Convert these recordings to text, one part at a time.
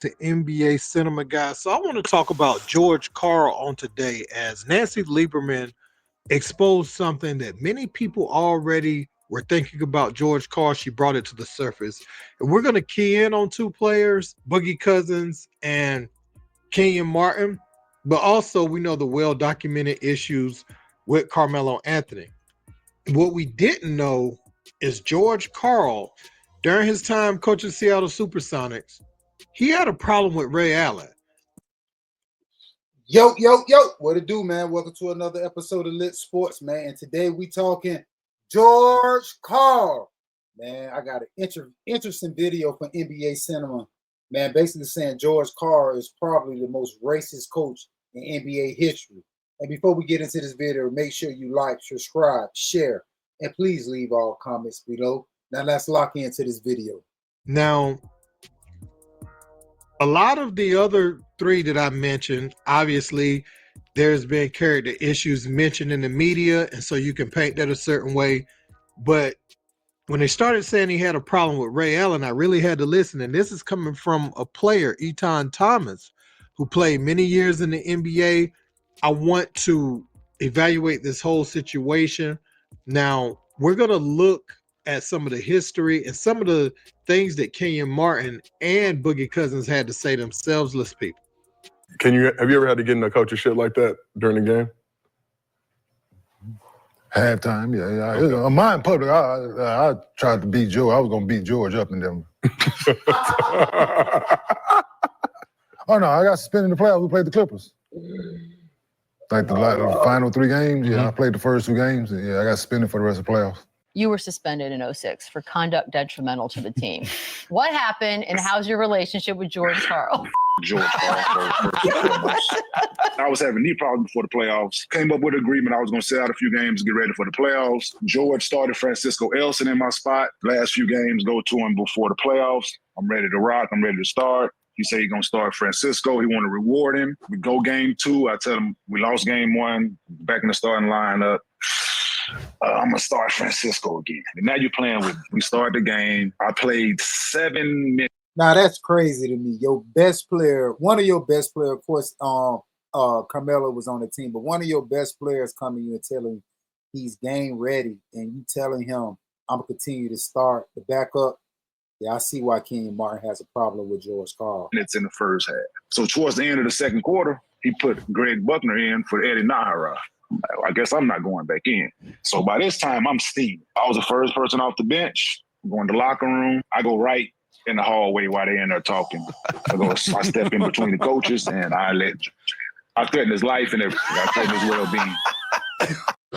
to NBA Cinema, guys. So I want to talk about George Karl on today, as Nancy Lieberman exposed something that many people already were thinking about George Karl. She brought it to the surface. And we're going to key in on two players, Boogie Cousins and Kenyon Martin. But also, we know the well-documented issues with Carmelo Anthony. What we didn't know is George Karl, during his time coaching Seattle Supersonics, he had a problem with Ray Allen. Yo, what it do, man? Welcome to another episode of Li+Sports, man. And today we talking George Karl. Man, I got an interesting video from NBA Cinema, man, basically saying George Karl is probably the most racist coach in NBA history. And before we get into this video, make sure you like, subscribe, share, and please leave all comments below. Now let's lock into this video. Now, a lot of the other three that I mentioned, obviously, there's been character issues mentioned in the media, and so you can paint that a certain way. But when they started saying he had a problem with Ray Allen, I really had to listen. And this is coming from a player, Etan Thomas, who played many years in the NBA. I want to evaluate this whole situation. Now, we're going to look at some of the history and some of the things that Kenyon Martin and Boogie Cousins had to say themselves. Let's people. Have you ever had to get in a coaching shit like that during the game? Halftime, yeah. Okay. Mine in public, I tried to beat George. I was going to beat George up in them. Oh, no, I got suspended in the playoffs. We played the Clippers. Like the final 3 games, yeah, I played the first 2 games. And yeah, I got suspended for the rest of the playoffs. You were suspended in 2006 for conduct detrimental to the team. What happened, and how's your relationship with George Karl? George Karl, first and foremost. I was having knee problems before the playoffs. Came up with an agreement I was going to sit out a few games to get ready for the playoffs. George started Francisco Elson in my spot. Last few games, go to him before the playoffs. I'm ready to rock. I'm ready to start. He said he's going to start Francisco. He want to reward him. We go game 2. I tell him we lost game 1, back in the starting lineup. I'm going to start Francisco again. And now you're playing with me. We start the game. I played 7 minutes. Now that's crazy to me. Your best player, one of your best players, of course, Carmelo was on the team, but one of your best players coming you and telling he's game ready, and you telling him, I'm going to continue to start the backup. Yeah, I see why Kenyon Martin has a problem with George Karl. It's in the first half. So towards the end of the second quarter, he put Greg Buckner in for Eddie Nahara. I guess I'm not going back in. So by this time, I'm steaming. I was the first person off the bench. I'm going to the locker room. I go right in the hallway while they're in there talking. I step in between the coaches, and I threaten his life and everything. I threaten his well-being.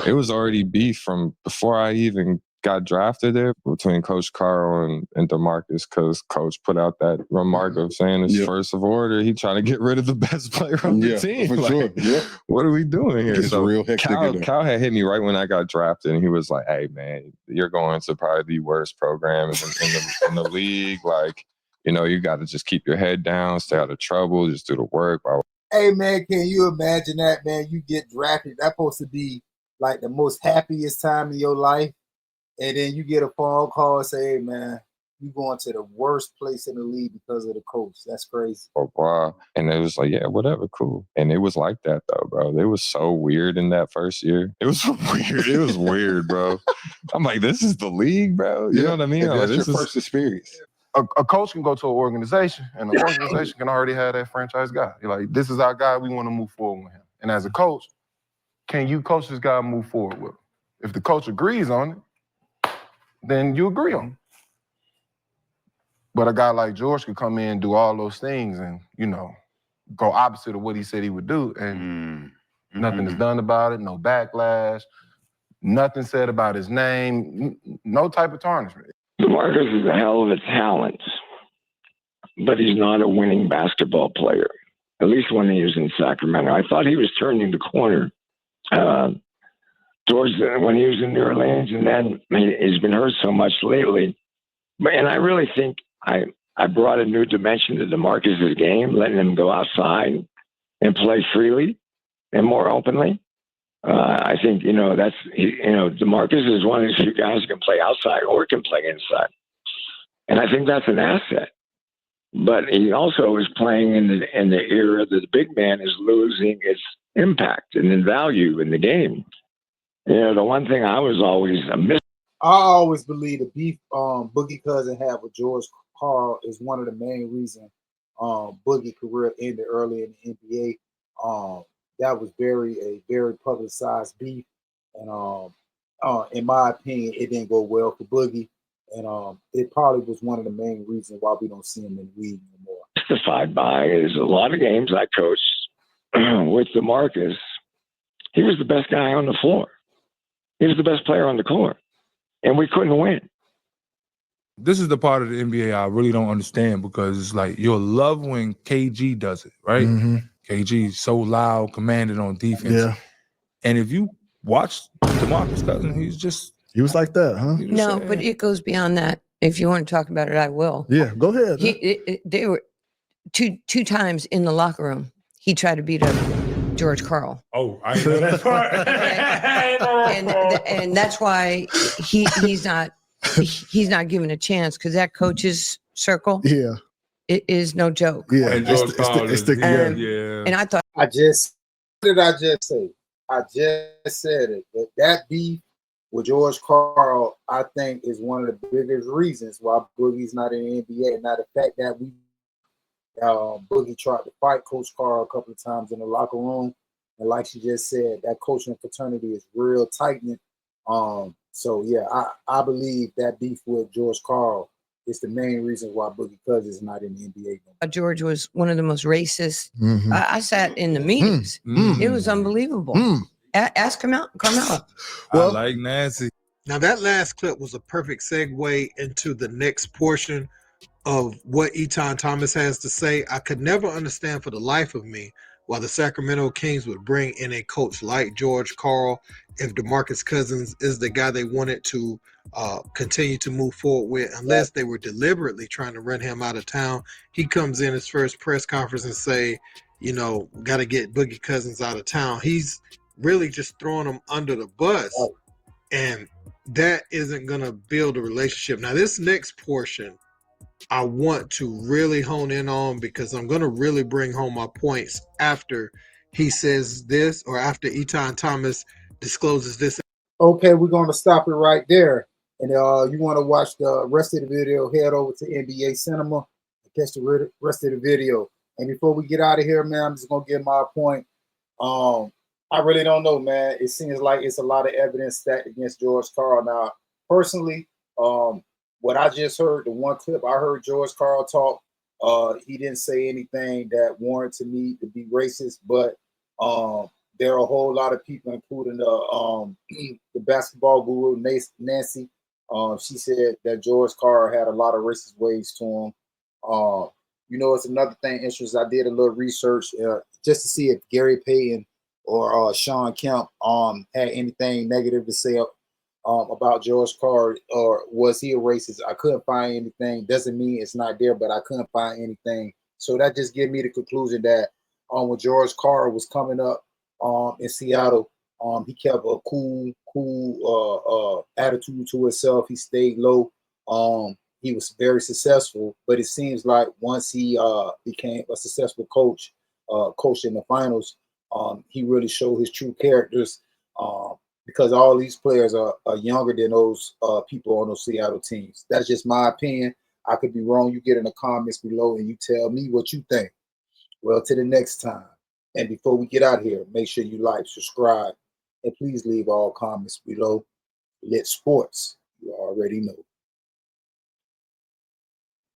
It was already beef from before I even got drafted there between Coach Karl and DeMarcus, because Coach put out that remark of saying it's first of order. He trying to get rid of the best player on the team. For sure. Yeah. What are we doing here? It's so real hectic. Cal had hit me right when I got drafted, and he was like, "Hey man, you're going to probably the worst program in the league. Like, you got to just keep your head down, stay out of trouble, just do the work." Hey man, can you imagine that, man? You get drafted. That's supposed to be like the most happiest time in your life. And then you get a phone call and say, hey, man, you going to the worst place in the league because of the coach. That's crazy. Oh, wow. And it was like, yeah, whatever, cool. And it was like that, though, bro. It was so weird in that first year. It was weird. It was weird, bro. I'm like, this is the league, bro. You know what I mean? That's your first experience. A coach can go to an organization, and the organization can already have that franchise guy. You're like, this is our guy. We want to move forward with him. And as a coach, can you coach this guy and move forward with him? If the coach agrees on it, then you agree on it. But a guy like George could come in and do all those things and, go opposite of what he said he would do. And nothing is done about it, no backlash, nothing said about his name, no type of tarnishment. DeMarcus is a hell of a talent, but he's not a winning basketball player, at least when he was in Sacramento. I thought he was turning the corner. Towards when he was in New Orleans, and then he's been hurt so much lately. And I really think I brought a new dimension to DeMarcus's game, letting him go outside and play freely and more openly. I think DeMarcus is one of these few guys who can play outside or can play inside, and I think that's an asset. but he also is playing in the era that the big man is losing its impact and in value in the game. You know, the one thing I was always I always believe the beef Boogie Cousin had with George Karl is one of the main reasons Boogie career ended early in the NBA. That was a very publicized beef, and in my opinion, it didn't go well for Boogie, and it probably was one of the main reasons why we don't see him in the league anymore. justified by is a lot of games I coached with DeMarcus. He was the best guy on the floor. He was the best player on the court, and we couldn't win. This is the part of the NBA I really don't understand, because it's like you'll love when KG does it, right? Mm-hmm. KG is so loud, commanded on defense. Yeah. And if you watch DeMarcus Cousins, he was like that, huh? No, but it goes beyond that. If you want to talk about it, I will. Yeah, go ahead. They were two times in the locker room. He tried to beat up George Karl. Oh, I know that part. and that's why he's not given a chance, because that coach's circle, it is no joke. Yeah, and George Karl is and I thought I just say? I just said it. That beef with George Karl, I think, is one of the biggest reasons why Boogie's not in the NBA. Not the fact that Boogie tried to fight Coach Karl a couple of times in the locker room, and like she just said, that coaching fraternity is real tight knit. So yeah, I believe that beef with George Karl is the main reason why Boogie Cousins is not in the NBA. George was one of the most racist. Mm-hmm. I sat in the meetings. It was unbelievable. Ask Carmelo. Well, I like Nancy. Now that last clip was a perfect segue into the next portion of what Etan Thomas has to say. I could never understand for the life of me why the Sacramento Kings would bring in a coach like George Karl if DeMarcus Cousins is the guy they wanted to continue to move forward with, unless they were deliberately trying to run him out of town. He comes in his first press conference and say, got to get Boogie Cousins out of town. He's really just throwing him under the bus, and that isn't going to build a relationship. Now, this next portion I want to really hone in on, because I'm going to really bring home my points after he says this, or after Etan Thomas discloses this. Okay, we're going to stop it right there. And you want to watch the rest of the video, head over to NBA Cinema and catch the rest of the video. And before we get out of here, man, I'm just going to give my point. I really don't know, man. It seems like it's a lot of evidence stacked against George Karl. Now, personally, what I just heard, the one clip I heard George Karl talk, he didn't say anything that warranted me to be racist, but there are a whole lot of people, including the basketball guru Nancy. She said that George Karl had a lot of racist ways to him. It's another thing interesting. I did a little research just to see if Gary Payton or Sean Kemp had anything negative to say about George Karl, or was he a racist? I couldn't find anything. Doesn't mean it's not there, but I couldn't find anything. So that just gave me the conclusion that when George Karl was coming up in Seattle, he kept a cool attitude to himself. He stayed low. He was very successful, but it seems like once he became a successful coach, coached in the finals, he really showed his true characters. Because all these players are younger than those people on those Seattle teams. That's just my opinion. I could be wrong. You get in the comments below and you tell me what you think. Well, till the next time. And before we get out here, make sure you like, subscribe, and please leave all comments below. Li+Sports, you already know.